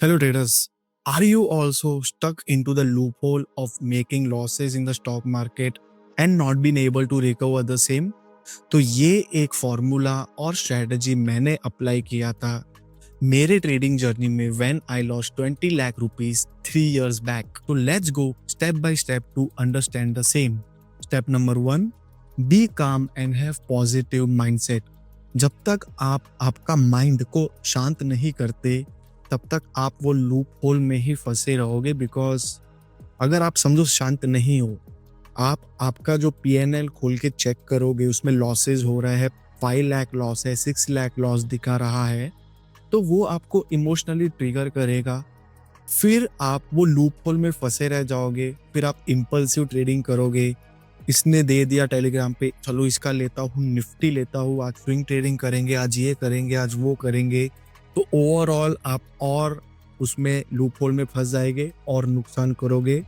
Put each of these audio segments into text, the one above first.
Hello traders, are you also stuck into the loophole of making losses in the stock market and not being able to recover the same? तो ये एक formula और strategy मैंने apply किया था मेरे trading journey में when I lost 20 lakh rupees 3 years back. तो let's go step by step to understand the same. Step number 1, be calm and have positive mindset. जब तक आप आपका माइंड को शांत नहीं करते तब तक आप वो लूप होल में ही फंसे रहोगे. बिकॉज अगर आप समझो शांत नहीं हो, आप आपका जो PNL खोल के चेक करोगे उसमें लॉसेस हो रहा है, 5 लाख लॉस है, 6 लाख लॉस दिखा रहा है, तो वो आपको इमोशनली ट्रिगर करेगा. फिर आप वो लूप होल में फंसे रह जाओगे. फिर आप इम्पल्सिव ट्रेडिंग करोगे. इसने दे दिया टेलीग्राम पे, चलो इसका लेता हूँ, निफ्टी लेता हूँ, आज स्विंग ट्रेडिंग करेंगे, आज ये करेंगे, आज वो करेंगे. तो ओवरऑल आप और उसमें लूप होल में फंस जाएंगे और नुकसान करोगे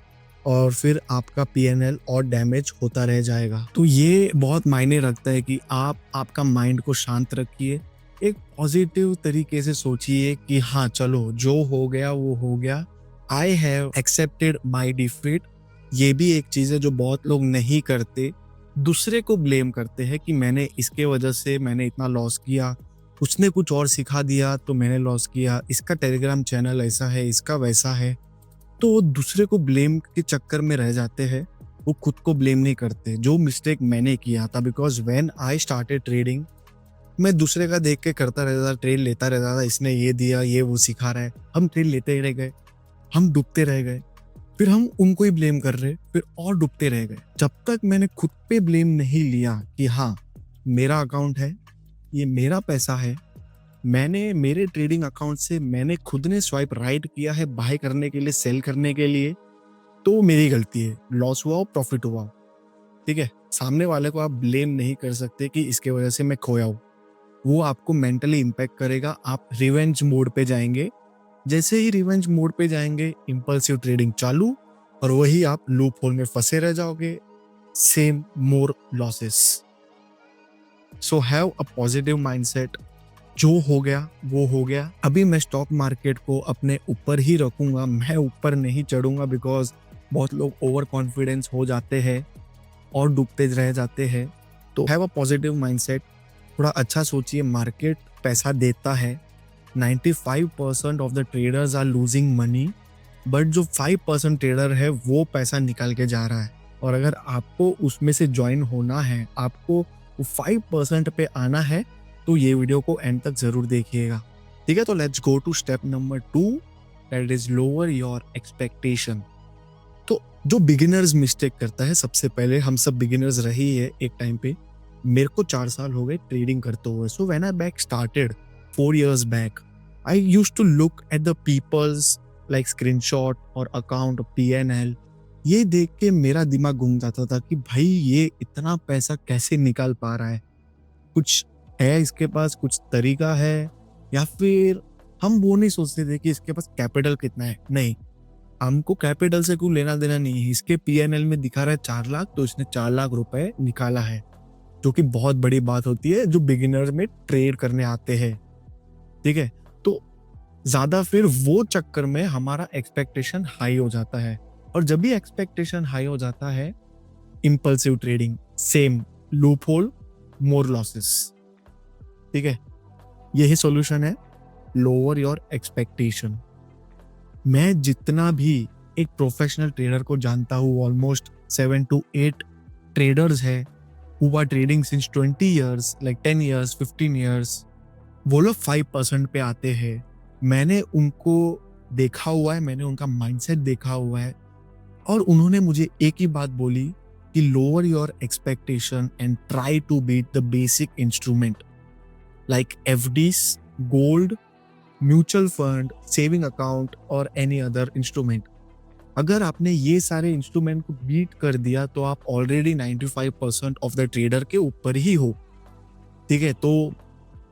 और फिर आपका PNL और डैमेज होता रह जाएगा. तो ये बहुत मायने रखता है कि आप आपका माइंड को शांत रखिए, एक पॉजिटिव तरीके से सोचिए कि हाँ चलो जो हो गया वो हो गया, I have accepted my defeat. ये भी एक चीज़ है जो बहुत लोग नहीं करते, दूसरे को ब्लेम करते हैं कि मैंने इसके वजह से मैंने इतना लॉस किया, उसने कुछ और सिखा दिया तो मैंने लॉस किया, इसका टेलीग्राम चैनल ऐसा है, इसका वैसा है. तो वो दूसरे को ब्लेम के चक्कर में रह जाते हैं, वो खुद को ब्लेम नहीं करते. जो मिस्टेक मैंने किया था, because when I started trading, मैं दूसरे का देख के करता रहता था, ट्रेड लेता रहता था, इसने ये दिया, ये वो सिखा रहा है, हम ट्रेड लेते ही रह गए, हम डूबते रह गए. फिर हम उनको ही ब्लेम कर रहे, फिर और डूबते रह गए. जब तक मैंने खुद पे ब्लेम नहीं लिया कि हाँ मेरा अकाउंट है, ये मेरा पैसा है, मैंने मेरे ट्रेडिंग अकाउंट से मैंने खुद ने स्वाइप राइट किया है बाय करने के लिए, सेल करने के लिए, तो मेरी गलती है. लॉस हुआ हो, प्रॉफिट हुआ हो, ठीक है. सामने वाले को आप ब्लेम नहीं कर सकते कि इसके वजह से मैं खोया हूँ. वो आपको मेंटली इम्पैक्ट करेगा. आप रिवेंज मोड पे जाएंगे. जैसे ही रिवेंज मोड पे जाएंगे, इम्पल्सिव ट्रेडिंग चालू, और वही आप लूप होल में फंसे रह जाओगे. Same more losses. So have a positive mindset. जो हो गया वो हो गया. अभी मैं स्टॉक मार्केट को अपने ऊपर ही रखूंगा, मैं ऊपर नहीं चढ़ूंगा. बिकॉज बहुत लोग ओवर कॉन्फिडेंस हो जाते हैं और डूबते रह जाते हैं. तो हैव अ पॉजिटिव माइंडसेट. थोड़ा अच्छा सोचिए, मार्केट पैसा देता है. 95% of the traders are losing money, but जो 5% ट्रेडर है वो पैसा निकाल के जा रहा है. और अगर आपको उसमें से ज्वाइन होना है, आपको 5% पे आना है, तो ये वीडियो को एंड तक जरूर देखिएगा, ठीक है. तो let's go to step number 2, that is lower your expectation. तो जो बिगिनर्स मिस्टेक करता है, सबसे पहले हम सब बिगिनर्स रही है एक टाइम पे. मेरे को 4 साल हो गए ट्रेडिंग करते हुए. So when I back started 4 years back, I used to look at the peoples like screenshot और अकाउंट PNL. ये देख के मेरा दिमाग घूम जाता था कि भाई ये इतना पैसा कैसे निकाल पा रहा है, कुछ है इसके पास, कुछ तरीका है. या फिर हम वो नहीं सोचते थे कि इसके पास कैपिटल कितना है. नहीं, हमको कैपिटल से कोई लेना देना नहीं है. इसके PNL में दिखा रहा है 4 लाख, तो इसने 4 लाख रुपए निकाला है, जो कि बहुत बड़ी बात होती है जो बिगिनर में ट्रेड करने आते हैं, ठीक है. तो ज्यादा फिर वो चक्कर में हमारा एक्सपेक्टेशन हाई हो जाता है, और जब भी एक्सपेक्टेशन हाई हो जाता है, impulsive trading, same loophole, more losses, ठीक है. यही सॉल्यूशन है, लोअर योर एक्सपेक्टेशन. मैं जितना भी एक प्रोफेशनल ट्रेडर को जानता हूँ, ऑलमोस्ट 7 to 8 ट्रेडर्स है who are trading since 20 years, like 10 years, 15 years, वो लोग 5% पे आते हैं. मैंने उनको देखा हुआ है, मैंने उनका माइंडसेट देखा हुआ है, और उन्होंने मुझे एक ही बात बोली कि lower your expectation and try to beat the basic instrument like FDs, gold, mutual fund, saving account और एनी अदर इंस्ट्रूमेंट. अगर आपने ये सारे इंस्ट्रूमेंट को बीट कर दिया तो आप ऑलरेडी 95% ऑफ द ट्रेडर के ऊपर ही हो, ठीक है. तो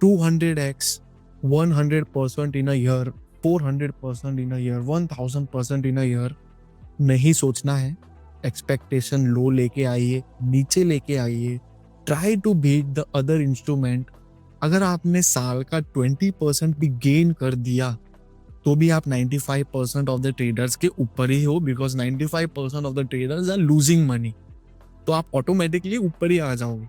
200x, 100% in a year, 400% in a year, 1000% in a year नहीं सोचना है. एक्सपेक्टेशन लो लेके आइए, नीचे लेके आइए. Try to beat the other instrument. अगर आपने साल का 20% भी गेन कर दिया तो भी आप 95% ऑफ द ट्रेडर्स के ऊपर ही हो, because 95% of the traders are losing money. तो आप ऑटोमेटिकली ऊपर ही आ जाओगे,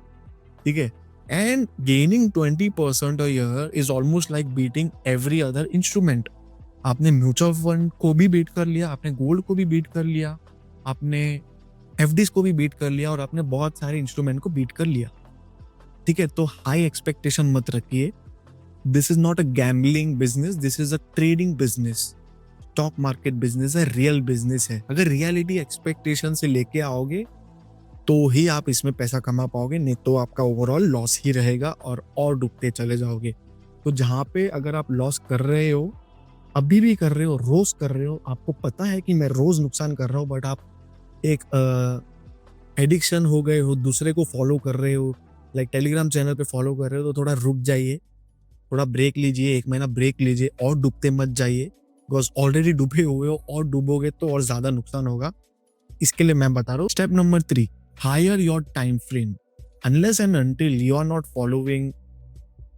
ठीक है। And gaining 20% a year is almost like beating every other instrument. आपने म्यूचुअल फंड को भी बीट कर लिया, आपने गोल्ड को भी बीट कर लिया, आपने एफडीज को भी बीट कर लिया, और आपने बहुत सारे इंस्ट्रूमेंट को बीट कर लिया, ठीक है। तो हाई एक्सपेक्टेशन मत रखिए। This is not a gambling business, this is a trading business. Stock market business है, रियल बिजनेस है। अगर रियलिटी एक्सपेक्टेशन से लेके आओगे तो ही आप इसमें पैसा कमा पाओगे, नहीं तो आपका ओवरऑल लॉस ही रहेगा और डूबते चले जाओगे। तो जहाँ पे अगर आप लॉस कर रहे हो, अभी भी कर रहे हो, रोज कर रहे हो, आपको पता है कि मैं रोज नुकसान कर रहा हूँ, बट आप एक एडिक्शन हो गए हो, दूसरे को फॉलो कर रहे हो, लाइक टेलीग्राम चैनल पे फॉलो कर रहे हो, तो थोड़ा रुक जाइए, थोड़ा ब्रेक लीजिए, 1 महीना ब्रेक लीजिए, और डूबते मत जाइए, बिकॉज ऑलरेडी डूबे हुए हो, और डूबोगे तो और ज्यादा नुकसान होगा। इसके लिए मैं बता रहा हूँ, step number 3, higher your time frame. Unless and until you are not following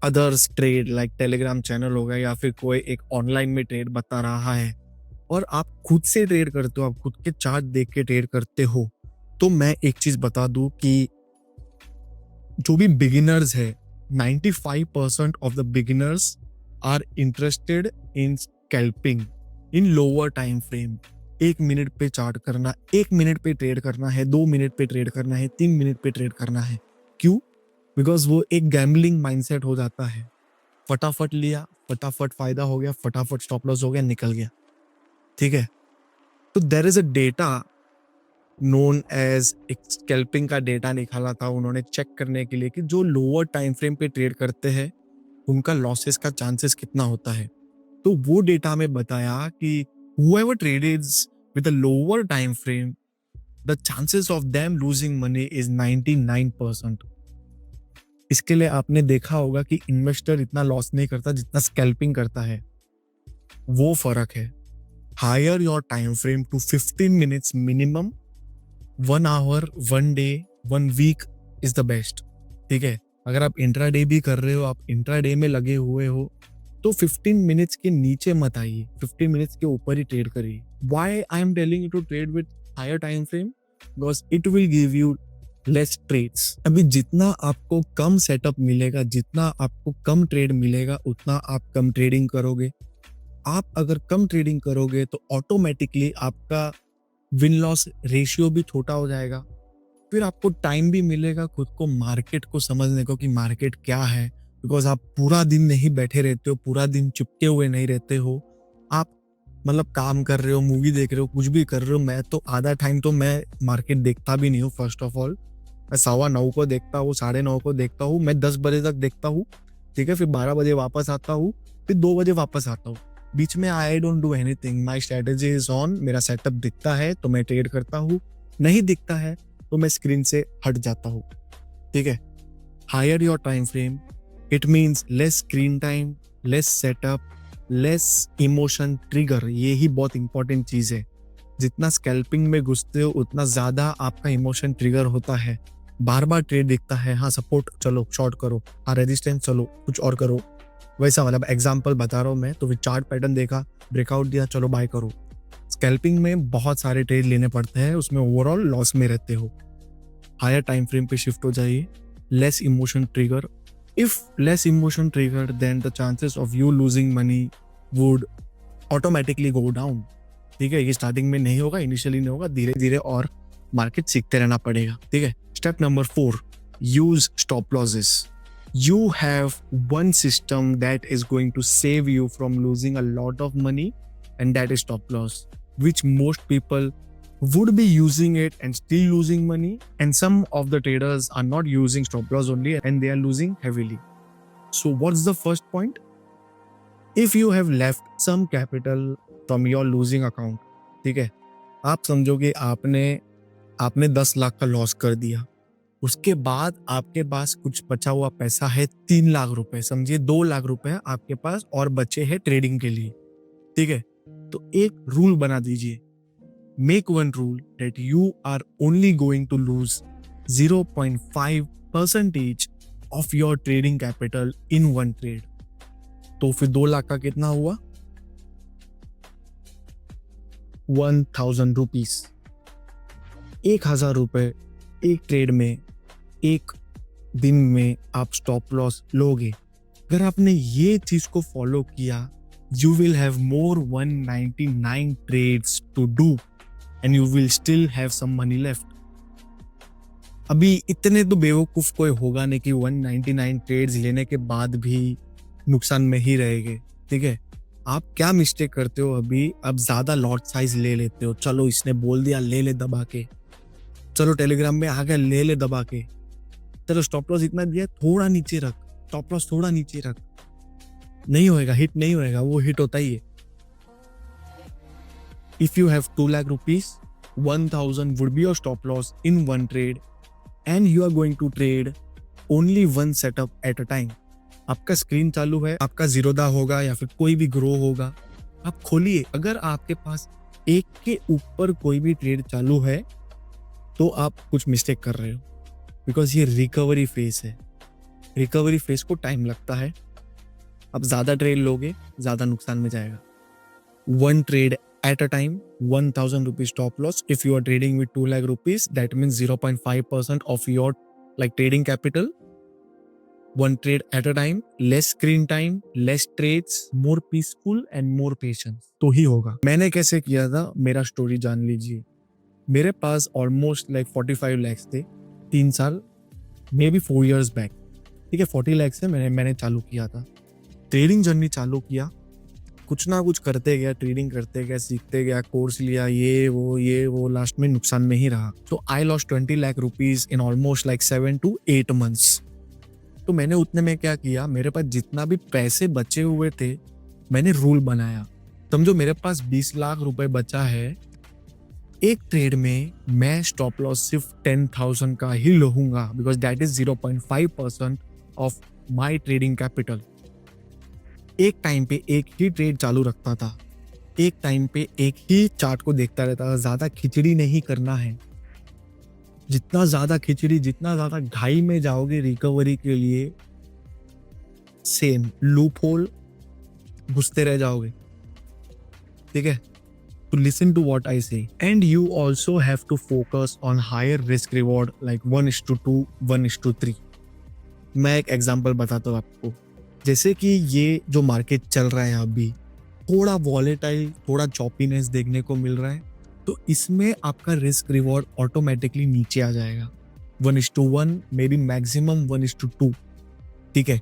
others trade, like Telegram channel हो गया, या फिर कोई एक ऑनलाइन में ट्रेड बता रहा है, और आप खुद से ट्रेड करते हो, आप खुद के चार्ट देख के ट्रेड करते हो, तो मैं एक चीज बता दूं कि जो भी बिगिनर्स है, 95% of the beginners are interested in scalping in lower time frame. 1 minute पे चार्ट करना, 1 मिनट पे ट्रेड करना है, 2 मिनट पे ट्रेड करना है, 3 मिनट पे ट्रेड करना है। क्यों? बिकॉज वो एक गैम्बलिंग माइंडसेट हो जाता है। फटाफट लिया, फटाफट फायदा हो गया, फटाफट स्टॉप लॉस हो गया, निकल गया, ठीक है। तो there is a data known as, एक स्कैल्पिंग का डेटा निकाला था उन्होंने चेक करने के लिए कि जो लोअर टाइम फ्रेम पे ट्रेड करते हैं उनका लॉसेस का चांसेस कितना होता है। तो वो डेटा में बताया कि whoever trades with a lower time frame, the chances of them losing money is 99%। इसके लिए आपने देखा होगा कि इन्वेस्टर इतना लॉस नहीं करता जितना स्कैल्पिंग करता है, वो फर्क है। Higher your time frame to 15 minutes minimum, 1 hour, 1 day, 1 week is the best, ठीक है। अगर आप इंट्रा डे भी कर रहे हो, आप इंट्रा डे में लगे हुए हो, तो 15 मिनट्स के नीचे मत आइए, 15 मिनट्स के ऊपर ही ट्रेड करिए। Why I am telling you to trade with higher time frame? Because it will give you less trades. अभी जितना आपको कम सेटअप मिलेगा, जितना आपको कम ट्रेड मिलेगा, उतना आप कम ट्रेडिंग करोगे। आप अगर कम ट्रेडिंग करोगे तो ऑटोमेटिकली आपका विन लॉस रेशियो भी छोटा हो जाएगा। फिर आपको टाइम भी मिलेगा खुद को मार्केट को समझने को कि मार्केट क्या है, बिकॉज आप पूरा दिन नहीं बैठे रहते हो, पूरा दिन चिपके हुए नहीं रहते हो। आप मतलब काम कर रहे हो, मूवी देख रहे हो, कुछ भी कर रहे हो। मैं तो आधा टाइम तो मैं मार्केट देखता भी नहीं हूँ। फर्स्ट ऑफ ऑल मैं 9:15 को देखता हूँ, 9:30 को देखता हूँ, मैं 10 बजे तक देखता हूँ, ठीक है। फिर 12 बजे वापस आता हूँ, फिर 2 बजे वापस आता हूँ। बीच में I don't do anything, my strategy is on. मेरा सेटअप दिखता है तो मैं ट्रेड करता हूँ, नहीं दिखता है तो मैं स्क्रीन से हट जाता हूँ, ठीक है। Higher your time frame, it means less screen time, less setup, less emotion trigger. ये ही बहुत इंपॉर्टेंट चीज है। जितना स्कैल्पिंग में घुसते हो उतना ज्यादा आपका इमोशन ट्रिगर होता है। बार बार ट्रेड दिखता है, हाँ सपोर्ट चलो शॉर्ट करो, हाँ रेजिस्टेंस चलो कुछ और करो, वैसा मतलब एग्जाम्पल बता रहा हूँ मैं। तो फिर चार्ट पैटर्न देखा, ब्रेकआउट दिया, चलो बाय करो। स्कैल्पिंग में बहुत सारे ट्रेड लेने पड़ते हैं, उसमें ओवरऑल लॉस में रहते हो। हायर टाइम फ्रेम पे शिफ्ट हो जाइए, less emotion trigger. If less emotion trigger, then the chances of you losing money would automatically go down, ठीक है। ये स्टार्टिंग में नहीं होगा, इनिशियली नहीं होगा, धीरे धीरे और मार्केट सीखते रहना पड़ेगा, ठीक है। Step number 4, use stop losses. You have one system that is going to save you from losing a lot of money, and that is stop loss, which most people would be using it and still losing money, and some of the traders are not using stop loss only and they are losing heavily. So what's the first point? If you have left some capital from your losing account, ठीक है, आप समझोगे आपने 10 लाख का loss कर दिया, उसके बाद आपके पास कुछ बचा हुआ पैसा है 3 लाख रुपए, समझिए 2 लाख रुपए आपके पास और बचे हैं ट्रेडिंग के लिए, ठीक है। तो एक रूल बना दीजिए, make one rule that you are only going to lose 0.5% of your trading capital in one trade. तो फिर 2 लाख का कितना हुआ? ₹1000, 1000 एक ट्रेड में, एक दिन में आप स्टॉप लॉस लोगे। अगर आपने ये चीज को फॉलो किया, you will have more 199 trades to do and you will still have some money left. अभी इतने तो बेवकूफ कोई होगा नहीं कि 199 ट्रेड्स लेने के बाद भी नुकसान में ही रहेंगे, ठीक है। आप क्या मिस्टेक करते हो अभी, अब ज्यादा लॉट साइज ले लेते हो। चलो इसने बोल दिया ले ले दबा के, चलो टेलीग्राम में आ गया ले ले दबा के, चलो स्टॉप लॉस इतना दिया थोड़ा नीचे रख, स्टॉप लॉस थोड़ा नीचे रख, नहीं होएगा, हिट नहीं होएगा, वो हिट होता ही है। If you have 2 lakh rupees, 1000 would be your stop loss in one trade and you are going to trade only one setup at a time। आपका स्क्रीन चालू है, आपका जीरोधा होगा या फिर कोई भी ग्रो होगा, आप खोलिए। अगर आपके पास एक के ऊपर कोई भी ट्रेड चालू है तो आप कुछ मिस्टेक कर रहे हो, बिकॉज ये रिकवरी फेज है। रिकवरी फेज को टाइम लगता है। आप ज्यादा ट्रेड लोगे, ज्यादा नुकसान में जाएगा। One trade at a time, 1000 rupees stop loss. If you are trading with 2 lakh rupees, that means 0.5% of your like trading capital. One trade at a time, less screen time, less trades, more peaceful and more patience तो ही होगा। मैंने कैसे किया था, मेरा story जान लीजिए। मेरे पास ऑलमोस्ट लाइक 45 lakhs थे 3 साल, मे बी 4 years बैक, ठीक है। 40 lakhs से मैंने चालू किया था, ट्रेडिंग जर्नी चालू किया, कुछ ना कुछ करते गया, ट्रेडिंग करते गया, सीखते गया, कोर्स लिया, ये वो, लास्ट में नुकसान में ही रहा। तो आई lost 20 lakh rupees in almost like 7 to 8 months। तो मैंने उतने में क्या किया, मेरे पास जितना भी पैसे बचे हुए थे, मैंने रूल बनाया। समझो मेरे पास 20 लाख रुपए बचा है, एक ट्रेड में मैं स्टॉप लॉस सिर्फ 10,000 का ही लूंगा, because that is 0.5% of my trading capital. एक टाइम पे एक ही ट्रेड चालू रखता था, एक टाइम पे एक ही चार्ट को देखता रहता था। ज्यादा खिचड़ी नहीं करना है। जितना ज्यादा खिचड़ी, जितना ज्यादा घाई में जाओगे रिकवरी के लिए, सेम लूप होल घुसते रह जाओगे, ठीक है। तो listen to what I say, and you also have to focus on higher risk reward like 1:2, 1:3। मैं एक एग्जाम्पल बताता हूँ आपको। जैसे कि ये जो मार्केट चल रहा है अभी, थोड़ा वॉलेटाइल, थोड़ा चॉपीनेस देखने को मिल रहा है, तो इसमें आपका रिस्क रिवॉर्ड ऑटोमेटिकली नीचे आ जाएगा। 1:1, मे बी मैक्सिमम 1:2, ठीक है।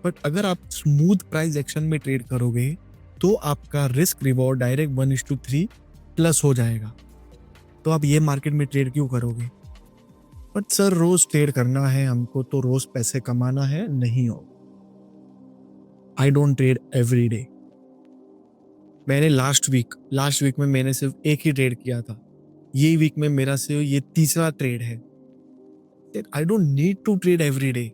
बट अगर आप स्मूथ प्राइस एक्शन में ट्रेड करोगे तो आपका रिस्क रिवॉर्ड डायरेक्ट 1:3 प्लस हो जाएगा। तो आप ये मार्केट में ट्रेड क्यों करोगे? बट सर रोज ट्रेड करना है हमको, तो रोज पैसे कमाना है, नहीं हो। I don't trade every day. मैंने लास्ट वीक में मैंने सिर्फ एक ही ट्रेड किया था। ये वीक में मेरा सिर्फ ये तीसरा ट्रेड है। I don't need to trade every day.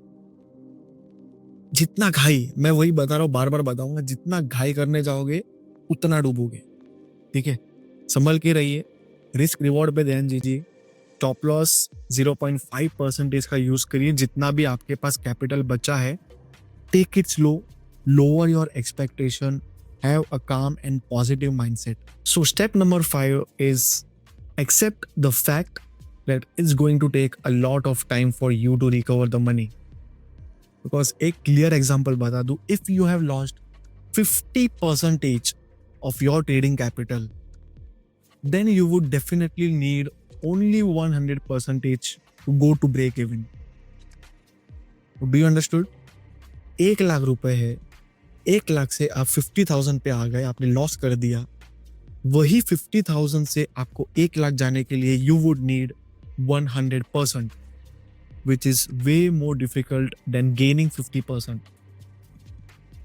जितना घाई, मैं वही बता रहा हूँ, बार बार बताऊंगा, जितना घाई करने जाओगे उतना डूबोगे, ठीक है। संभल के रहिए, रिस्क रिवॉर्ड पे ध्यान दीजिए, स्टॉप लॉस 0.5% का यूज करिए। जितना भी आपके पास कैपिटल बचा है, take it slow, lower your expectation, have a calm and positive mindset. So step number 5 is accept the fact that it's going to take a lot of time for you to recover the money. Because एक clear example बता दूं, if you have lost 50% of your trading capital, then you would definitely need only 100% to go to break even. Do you understood? 1 lakh रुपए है, 1 लाख से आप 50,000 पे आ गए, आपने लॉस कर दिया। वही 50,000 से आपको 1 लाख जाने के लिए you would need 100%, which is way more difficult than gaining 50%।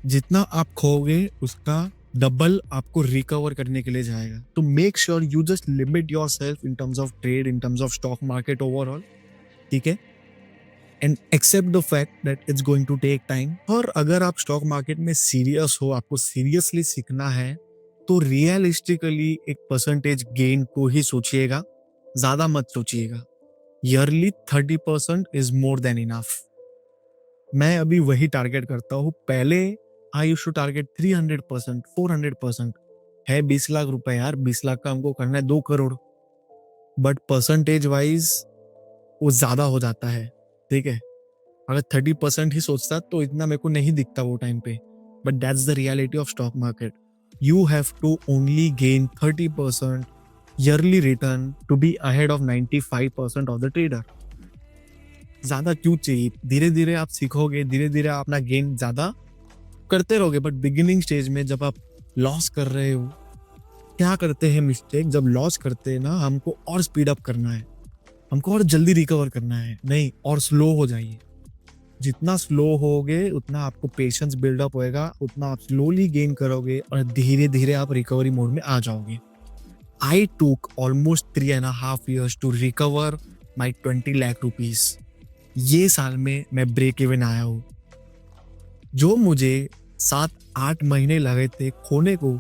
जितना आप खोगे उसका डबल आपको रिकवर करने के लिए जाएगा। तो make sure you just limit yourself in terms of trade, in terms of stock market overall, ठीक है। And accept the fact that it's going to take time. और अगर आप स्टॉक मार्केट में सीरियस हो, आपको सीरियसली सीखना है, तो रियलिस्टिकली एक परसेंटेज गेन को ही सोचिएगा, ज्यादा मत सोचिएगा। Yearly 30% is more than enough. मैं अभी वही टारगेट करता हूँ। पहले आई यूज्ड टू टारगेट 300%, 400%। है 20 लाख रुपए यार, 20 लाख का हमको करना है 2 करोड़, बट परसेंटेज वाइज वो ज्यादा हो जाता है, ठीक है। अगर 30% ही सोचता तो इतना मेरे को नहीं दिखता वो टाइम पे, but that's the reality of stock market. You have to only gain 30% yearly return to be ahead of 95% of the trader। ज्यादा क्यों चाहिए, धीरे धीरे आप सीखोगे, धीरे धीरे आप अपना गेन ज्यादा करते रहोगे, बट बिगिनिंग स्टेज में जब आप लॉस कर रहे हो, क्या करते हैं मिस्टेक, जब लॉस करते हैं ना, हमको और स्पीड अप करना है, हमको और जल्दी रिकवर करना है, नहीं और स्लो हो जाइए। जितना स्लो होगे उतना आपको पेशेंस बिल्डअप होएगा, उतना आप स्लोली गेन करोगे और धीरे धीरे आप रिकवरी मोड में आ जाओगे। I took almost 3.5 years to recover my 20 lakh rupees. ये साल में मैं ब्रेक इवन आया हूँ। जो मुझे 7-8 महीने लगे थे खोने को,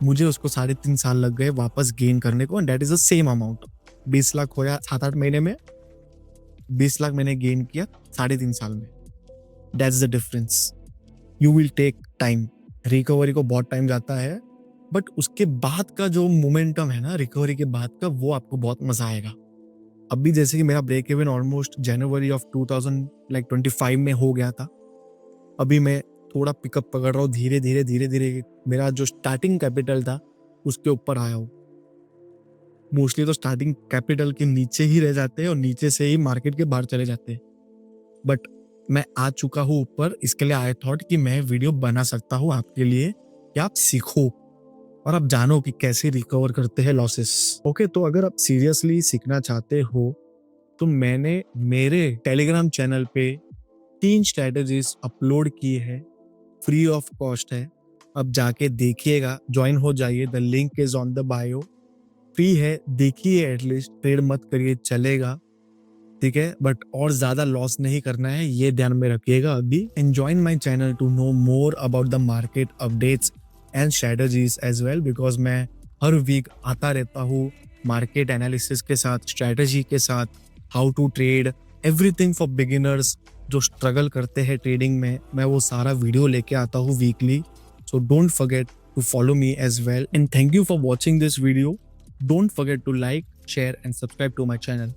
मुझे उसको 3.5 साल लग गए वापस गेन करने को, and that is the same amount. 20 lakh खोया 7-8 महीने में, 20 लाख मैंने गेन किया 3.5 साल में। That's the difference. You will take time, recovery को बहुत टाइम जाता है, बट उसके बाद का जो मोमेंटम है ना रिकवरी के बाद का, वो आपको बहुत मजा आएगा। अभी जैसे कि मेरा break even almost January of 2025 में हो गया था। अभी मैं थोड़ा पिकअप पकड़ रहा हूँ, धीरे धीरे मेरा जो स्टार्टिंग कैपिटल था उसके ऊपर आया हूँ। मोस्टली तो स्टार्टिंग कैपिटल के नीचे ही रह जाते हैं और नीचे से ही मार्केट के बाहर चले जाते हैं, बट मैं आ चुका हूँ ऊपर। इसके लिए आई थॉट कि मैं वीडियो बना सकता हूँ आपके लिए, कि आप सीखो और आप जानो कि कैसे रिकवर करते हैं लॉसेस। ओके, तो अगर आप सीरियसली सीखना चाहते हो तो मैंने मेरे टेलीग्राम चैनल पे 3 स्ट्रैटेजीज अपलोड की है, फ्री ऑफ कॉस्ट है। अब जाके देखिएगा, ज्वाइन हो जाइए, the link is on the bio. Free है, देखिए, एटलीस्ट ट्रेड मत करिए, चलेगा, ठीक है, बट और ज्यादा लॉस नहीं करना है, ये ध्यान में रखिएगा अभी। And join my channel to know more about the market updates and strategies as well, because मैं हर वीक आता रहता हूँ मार्केट एनालिसिस के साथ, स्ट्रैटेजी के साथ, how to trade, everything for beginners जो स्ट्रगल करते हैं ट्रेडिंग में, मैं वो सारा वीडियो लेके आता हूँ weekly. So don't forget to follow me as well, and thank you for watching this video. Don't forget to like, share and subscribe to my channel.